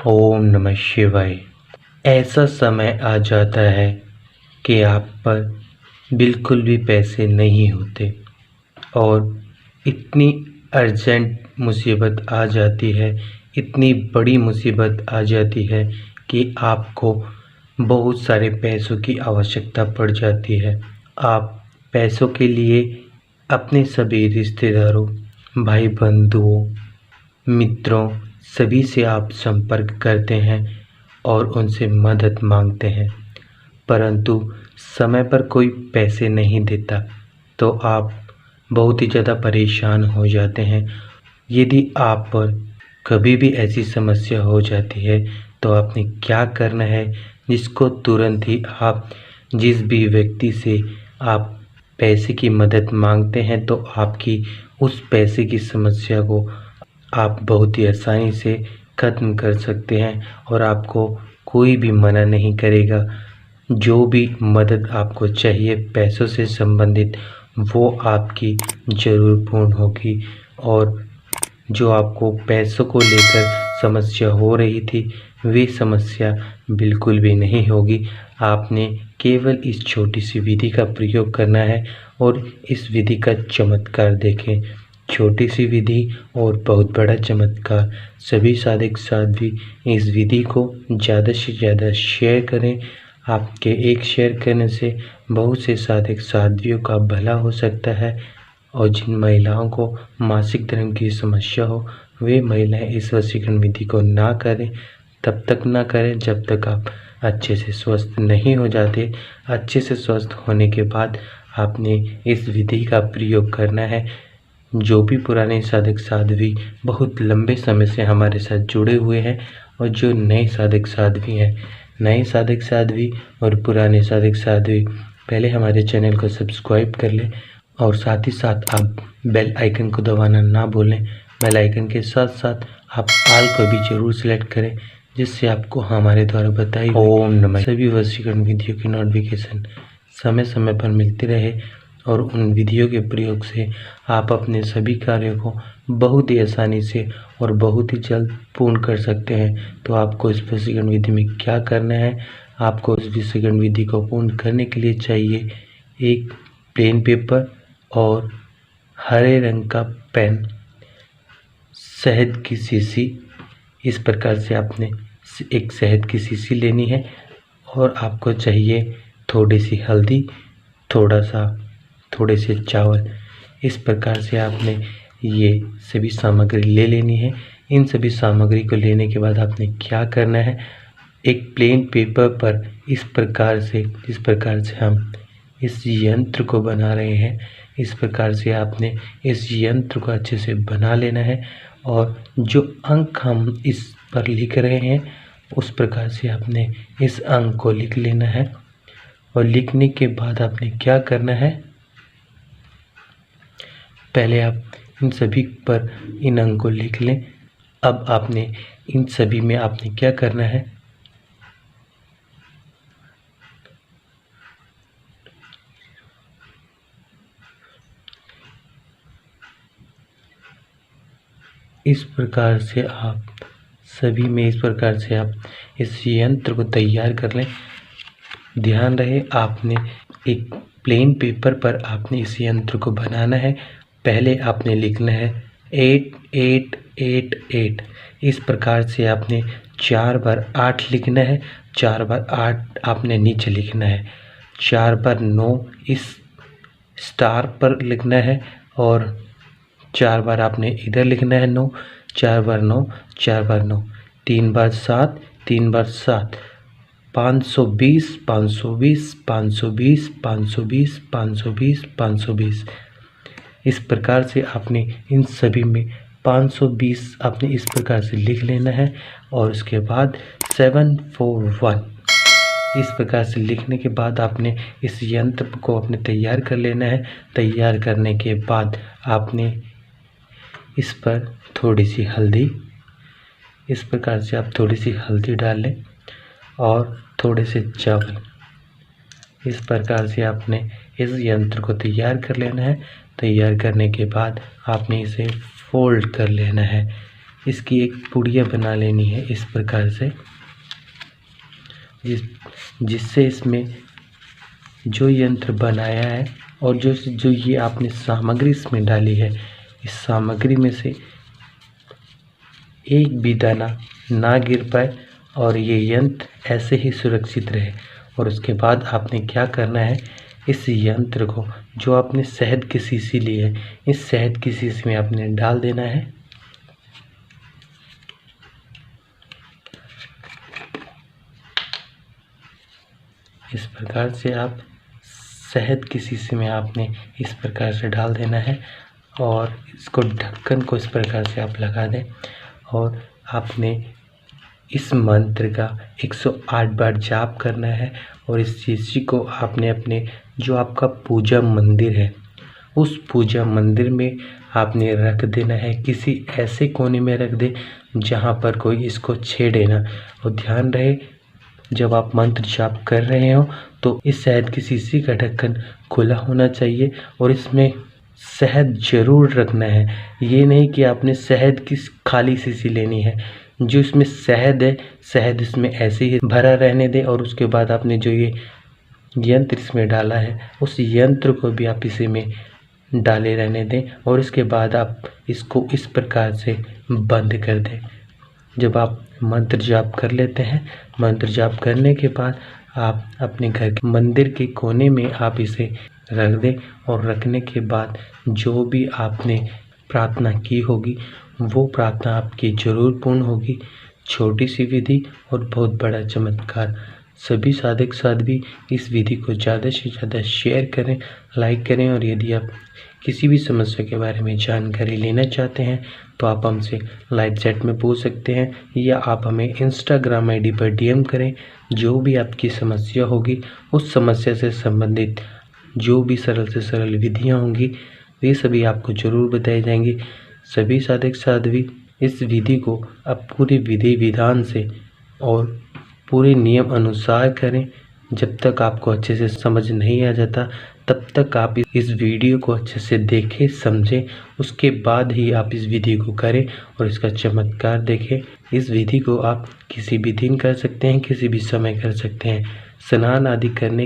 ओम नमः शिवाय। ऐसा समय आ जाता है कि आप पर बिल्कुल भी पैसे नहीं होते और इतनी अर्जेंट मुसीबत आ जाती है, इतनी बड़ी मुसीबत आ जाती है कि आपको बहुत सारे पैसों की आवश्यकता पड़ जाती है। आप पैसों के लिए अपने सभी रिश्तेदारों, भाई बंधुओं, मित्रों सभी से आप संपर्क करते हैं और उनसे मदद मांगते हैं, परंतु समय पर कोई पैसे नहीं देता तो आप बहुत ही ज़्यादा परेशान हो जाते हैं। यदि आप पर कभी भी ऐसी समस्या हो जाती है तो आपने क्या करना है, जिसको तुरंत ही आप जिस भी व्यक्ति से आप पैसे की मदद मांगते हैं तो आपकी उस पैसे की समस्या को आप बहुत ही आसानी से ख़त्म कर सकते हैं और आपको कोई भी मना नहीं करेगा। जो भी मदद आपको चाहिए पैसों से संबंधित वो आपकी ज़रूर पूर्ण होगी और जो आपको पैसों को लेकर समस्या हो रही थी वे समस्या बिल्कुल भी नहीं होगी। आपने केवल इस छोटी सी विधि का प्रयोग करना है और इस विधि का चमत्कार देखें। छोटी सी विधि और बहुत बड़ा चमत्कार। सभी साधक साध्वी इस विधि को ज़्यादा से ज़्यादा शेयर करें। आपके एक शेयर करने से बहुत से साधक साध्वियों का भला हो सकता है और जिन महिलाओं को मासिक धर्म की समस्या हो वे महिलाएं इस वशीकरण विधि को ना करें, तब तक ना करें जब तक आप अच्छे से स्वस्थ नहीं हो जाते। अच्छे से स्वस्थ होने के बाद आपने इस विधि का प्रयोग करना है। जो भी पुराने साधक साध्वी बहुत लंबे समय से हमारे साथ जुड़े हुए हैं और जो नए साधक साध्वी हैं, नए साधक साध्वी और पुराने साधक साध्वी पहले हमारे चैनल को सब्सक्राइब कर लें और साथ ही साथ आप बेल आइकन को दबाना ना भूलें। बेल आइकन के साथ साथ आप ऑल को भी जरूर सिलेक्ट करें, जिससे आपको हमारे द्वारा बताई ओम नमः सभी वशीकरण विधियों की नोटिफिकेशन समय समय पर मिलती रहे और उन विधियों के प्रयोग से आप अपने सभी कार्यों को बहुत ही आसानी से और बहुत ही जल्द पूर्ण कर सकते हैं। तो आपको इस वशीकरण विधि में क्या करना है, आपको इस वशीकरण विधि को पूर्ण करने के लिए चाहिए एक प्लेन पेपर और हरे रंग का पेन, शहद की शीशी। इस प्रकार से आपने एक शहद की शीशी लेनी है और आपको चाहिए थोड़ी सी हल्दी, थोड़े से चावल। इस प्रकार से आपने ये सभी सामग्री ले लेनी है। इन सभी सामग्री को लेने के बाद आपने क्या करना है, एक प्लेन पेपर पर इस प्रकार से हम इस यंत्र को बना रहे हैं, इस प्रकार से आपने इस यंत्र को अच्छे से बना लेना है और जो अंक हम इस पर लिख रहे हैं उस प्रकार से आपने इस अंक को लिख लेना है। और लिखने के बाद आपने क्या करना है, पहले आप इन सभी पर इन अंक को लिख लें। अब आपने इन सभी में आपने क्या करना है, इस प्रकार से आप सभी में इस प्रकार से आप इस यंत्र को तैयार कर लें। ध्यान रहे आपने एक प्लेन पेपर पर आपने इस यंत्र को बनाना है। पहले आपने लिखना है 8888। इस प्रकार से आपने 4 बार 8 लिखना है, 4 बार 8 आपने नीचे लिखना है, 4 बार 9 इस स्टार पर लिखना है और 4 बार आपने इधर लिखना है 9, 4 बार 9, 4 बार 9, 3 बार 7, 3 बार 7, 520 520 520 520 520 520। इस प्रकार से आपने इन सभी में 520 आपने इस प्रकार से लिख लेना है और उसके बाद 741 इस प्रकार से लिखने के बाद आपने इस यंत्र को अपने तैयार कर लेना है। तैयार करने के बाद आपने इस पर थोड़ी सी हल्दी, इस प्रकार से आप थोड़ी सी हल्दी डाल लें और थोड़े से चावल। इस प्रकार से आपने इस यंत्र को तैयार कर लेना है। तैयार करने के बाद आपने इसे फोल्ड कर लेना है। इसकी एक पुड़िया बना लेनी है इस प्रकार से, जिससे इसमें जो यंत्र बनाया है और जो ये आपने सामग्री इसमें डाली है, इस सामग्री में से एक भी दाना ना गिर पाए और ये यंत्र ऐसे ही सुरक्षित रहे। और उसके बाद आपने क्या करना है, इस यंत्र को जो आपने शहद की शीशी ली है, इस शहद की शीशी में आपने डाल देना है। इस प्रकार से आप शहद की शीशी में आपने इस प्रकार से डाल देना है और इसको ढक्कन को इस प्रकार से आप लगा दें। और आपने इस मंत्र का 108 बार जाप करना है और इस शीशी को आपने अपने जो आपका पूजा मंदिर है, उस पूजा मंदिर में आपने रख देना है। किसी ऐसे कोने में रख दे जहाँ पर कोई इसको छेड़े ना। और ध्यान रहे, जब आप मंत्र जाप कर रहे हो तो इस शहद की शीशी का ढक्कन खुला होना चाहिए और इसमें शहद जरूर रखना है। ये नहीं कि आपने शहद की खाली शीशी लेनी है, जो इसमें शहद है, शहद इसमें ऐसे ही भरा रहने दें। और उसके बाद आपने जो ये यंत्र इसमें डाला है, उस यंत्र को भी आप इसी में डाले रहने दें और इसके बाद आप इसको इस प्रकार से बंद कर दें। जब आप मंत्र जाप कर लेते हैं, मंत्र जाप करने के बाद आप अपने घर के मंदिर के कोने में आप इसे रख दें और रखने के बाद जो भी आपने प्रार्थना की होगी वो प्रार्थना आपकी जरूर पूर्ण होगी। छोटी सी विधि और बहुत बड़ा चमत्कार। सभी साधक साध्वी इस विधि को ज़्यादा से ज़्यादा शेयर करें, लाइक करें। और यदि आप किसी भी समस्या के बारे में जानकारी लेना चाहते हैं तो आप हमसे लाइव चैट में पूछ सकते हैं या आप हमें इंस्टाग्राम आईडी पर डीएम करें। जो भी आपकी समस्या होगी, उस समस्या से संबंधित जो भी सरल से सरल विधियाँ होंगी वे सभी आपको ज़रूर बताई जाएंगी। सभी साधक साध्वी इस विधि को अब पूरी विधि विधान से और पूरे नियम अनुसार करें। जब तक आपको अच्छे से समझ नहीं आ जाता तब तक आप इस वीडियो को अच्छे से देखें, समझें, उसके बाद ही आप इस विधि को करें और इसका चमत्कार देखें। इस विधि को आप किसी भी दिन कर सकते हैं, किसी भी समय कर सकते हैं। स्नान आदि करने